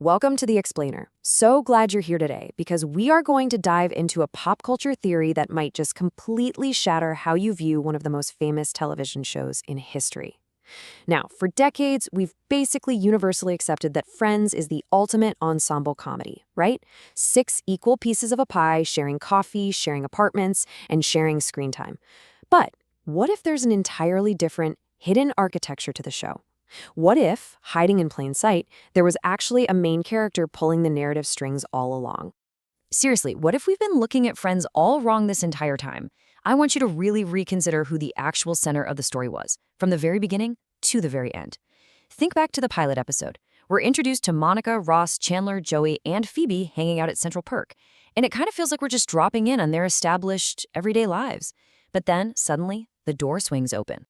Welcome to The Explainer. So glad you're here today because we are going to dive into a pop culture theory that might just completely shatter how you view one of the most famous television shows in history. Now, for decades, we've basically universally accepted that Friends is the ultimate ensemble comedy, right? 6 equal pieces of a pie, sharing coffee, sharing apartments, and sharing screen time. But what if there's an entirely different, hidden architecture to the show? What if, hiding in plain sight, there was actually a main character pulling the narrative strings all along? Seriously, what if we've been looking at Friends all wrong this entire time? I want you to really reconsider who the actual center of the story was, from the very beginning to the very end. Think back to the pilot episode. We're introduced to Monica, Ross, Chandler, Joey, and Phoebe hanging out at Central Perk, and it kind of feels like we're just dropping in on their established, everyday lives. But then, suddenly, the door swings open.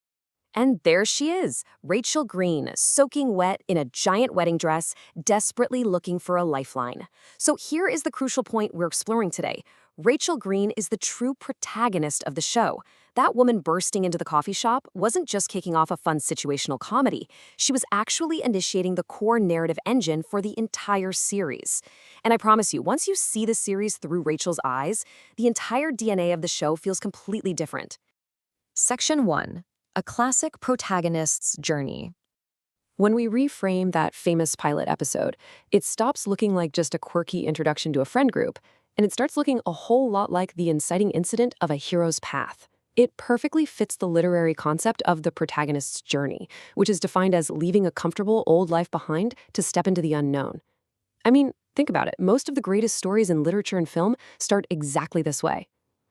And there she is, Rachel Green, soaking wet in a giant wedding dress, desperately looking for a lifeline. So here is the crucial point we're exploring today. Rachel Green is the true protagonist of the show. That woman bursting into the coffee shop wasn't just kicking off a fun situational comedy. She was actually initiating the core narrative engine for the entire series. And I promise you, once you see the series through Rachel's eyes, the entire DNA of the show feels completely different. Section 1. A classic protagonist's journey. When we reframe that famous pilot episode, it stops looking like just a quirky introduction to a friend group, and it starts looking a whole lot like the inciting incident of a hero's path. It perfectly fits the literary concept of the protagonist's journey, which is defined as leaving a comfortable old life behind to step into the unknown. I mean, think about it. Most of the greatest stories in literature and film start exactly this way.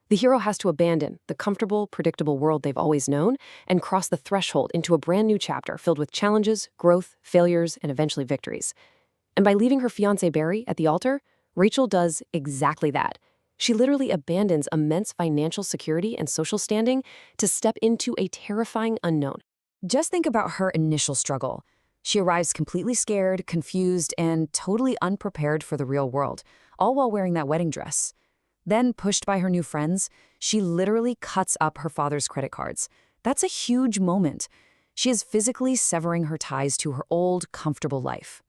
The hero has to abandon the comfortable, predictable world they've always known and cross the threshold into a brand new chapter filled with challenges, growth, failures, and eventually victories. And by leaving her fiancé Barry at the altar, Rachel does exactly that. She literally abandons immense financial security and social standing to step into a terrifying unknown. Just think about her initial struggle. She arrives completely scared, confused, and totally unprepared for the real world, all while wearing that wedding dress. Then, pushed by her new friends, she literally cuts up her father's credit cards. That's a huge moment. She is physically severing her ties to her old, comfortable life.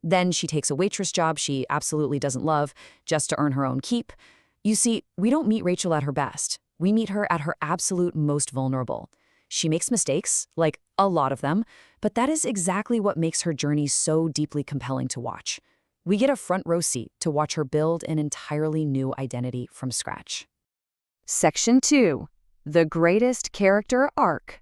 Then she takes a waitress job she absolutely doesn't love, just to earn her own keep. You see, we don't meet Rachel at her best. We meet her at her absolute most vulnerable. She makes mistakes, like a lot of them, but that is exactly what makes her journey so deeply compelling to watch. We get a front row seat to watch her build an entirely new identity from scratch. Section 2. The greatest character arc.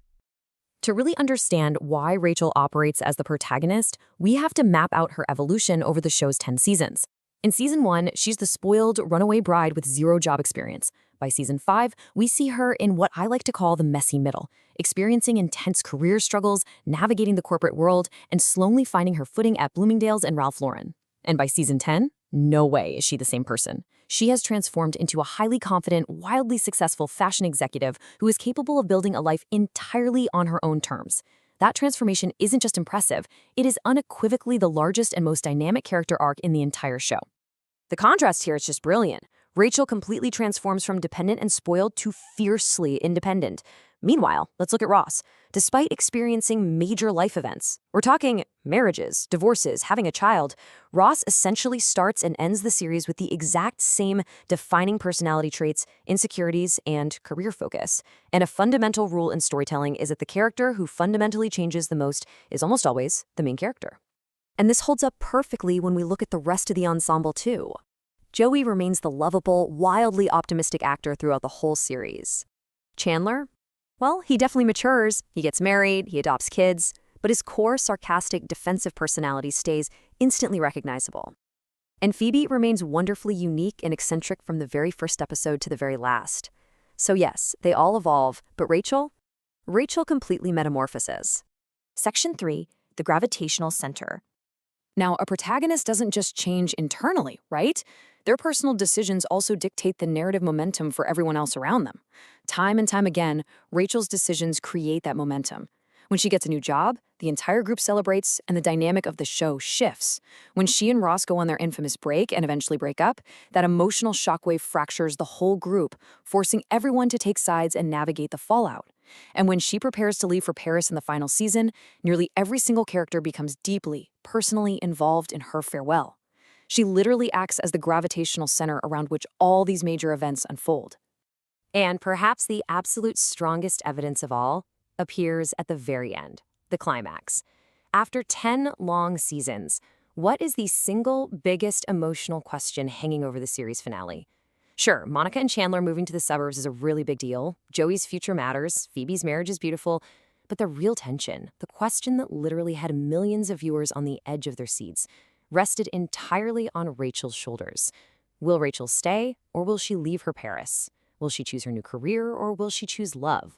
To really understand why Rachel operates as the protagonist, we have to map out her evolution over the show's 10 seasons. In Season 1, she's the spoiled, runaway bride with zero job experience. By Season 5, we see her in what I like to call the messy middle, experiencing intense career struggles, navigating the corporate world, and slowly finding her footing at Bloomingdale's and Ralph Lauren. And by Season 10, no way is she the same person. She has transformed into a highly confident, wildly successful fashion executive who is capable of building a life entirely on her own terms. That transformation isn't just impressive, it is unequivocally the largest and most dynamic character arc in the entire show. The contrast here is just brilliant. Rachel completely transforms from dependent and spoiled to fiercely independent. Meanwhile, let's look at Ross. Despite experiencing major life events, we're talking marriages, divorces, having a child, Ross essentially starts and ends the series with the exact same defining personality traits, insecurities, and career focus. And a fundamental rule in storytelling is that the character who fundamentally changes the most is almost always the main character. And this holds up perfectly when we look at the rest of the ensemble too. Joey remains the lovable, wildly optimistic actor throughout the whole series. Chandler? Well, he definitely matures, he gets married, he adopts kids, but his core sarcastic, defensive personality stays instantly recognizable. And Phoebe remains wonderfully unique and eccentric from the very first episode to the very last. So yes, they all evolve, but Rachel completely metamorphoses. Section 3, the gravitational center. Now, a protagonist doesn't just change internally, right? Their personal decisions also dictate the narrative momentum for everyone else around them. Time and time again, Rachel's decisions create that momentum. When she gets a new job, the entire group celebrates and the dynamic of the show shifts. When she and Ross go on their infamous break and eventually break up, that emotional shockwave fractures the whole group, forcing everyone to take sides and navigate the fallout. And when she prepares to leave for Paris in the final season, nearly every single character becomes deeply, personally involved in her farewell. She literally acts as the gravitational center around which all these major events unfold. And perhaps the absolute strongest evidence of all appears at the very end, the climax. After 10 long seasons, what is the single biggest emotional question hanging over the series finale? Sure, Monica and Chandler moving to the suburbs is a really big deal. Joey's future matters. Phoebe's marriage is beautiful. But the real tension, the question that literally had millions of viewers on the edge of their seats, rested entirely on Rachel's shoulders. Will Rachel stay, or will she leave her Paris? Will she choose her new career, or will she choose love?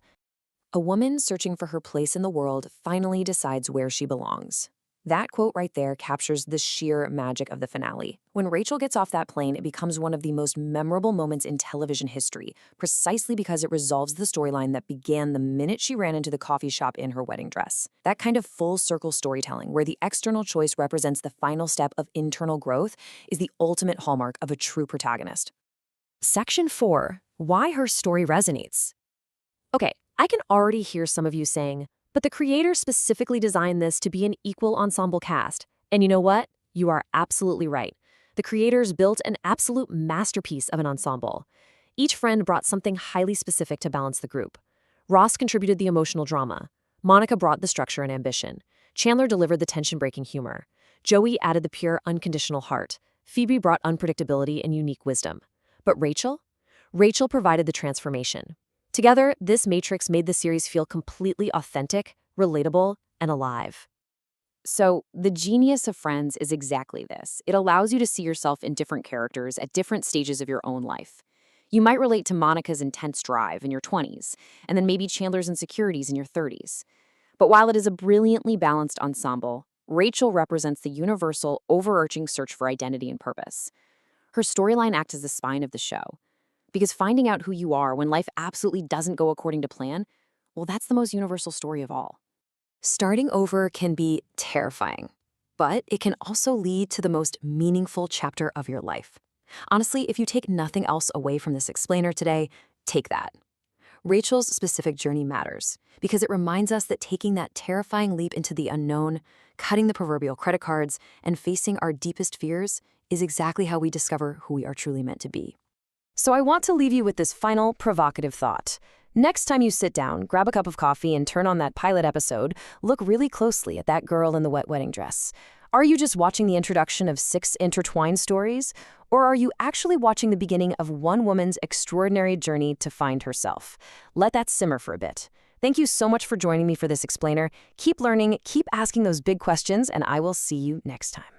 A woman searching for her place in the world finally decides where she belongs. That quote right there captures the sheer magic of the finale. When Rachel gets off that plane, it becomes one of the most memorable moments in television history, precisely because it resolves the storyline that began the minute she ran into the coffee shop in her wedding dress. That kind of full-circle storytelling, where the external choice represents the final step of internal growth, is the ultimate hallmark of a true protagonist. Section 4. Why her story resonates. Okay, I can already hear some of you saying, but the creators specifically designed this to be an equal ensemble cast. And you know what? You are absolutely right. The creators built an absolute masterpiece of an ensemble. Each friend brought something highly specific to balance the group. Ross contributed the emotional drama. Monica brought the structure and ambition. Chandler delivered the tension-breaking humor. Joey added the pure, unconditional heart. Phoebe brought unpredictability and unique wisdom. But Rachel? Rachel provided the transformation. Together, this matrix made the series feel completely authentic, relatable, and alive. So, the genius of Friends is exactly this. It allows you to see yourself in different characters at different stages of your own life. You might relate to Monica's intense drive in your 20s, and then maybe Chandler's insecurities in your 30s. But while it is a brilliantly balanced ensemble, Rachel represents the universal, overarching search for identity and purpose. Her storyline acts as the spine of the show. Because finding out who you are when life absolutely doesn't go according to plan, well, that's the most universal story of all. Starting over can be terrifying, but it can also lead to the most meaningful chapter of your life. Honestly, if you take nothing else away from this explainer today, take that. Rachel's specific journey matters because it reminds us that taking that terrifying leap into the unknown, cutting the proverbial credit cards, and facing our deepest fears is exactly how we discover who we are truly meant to be. So I want to leave you with this final provocative thought. Next time you sit down, grab a cup of coffee and turn on that pilot episode, look really closely at that girl in the wet wedding dress. Are you just watching the introduction of 6 intertwined stories? Or are you actually watching the beginning of one woman's extraordinary journey to find herself? Let that simmer for a bit. Thank you so much for joining me for this explainer. Keep learning, keep asking those big questions, and I will see you next time.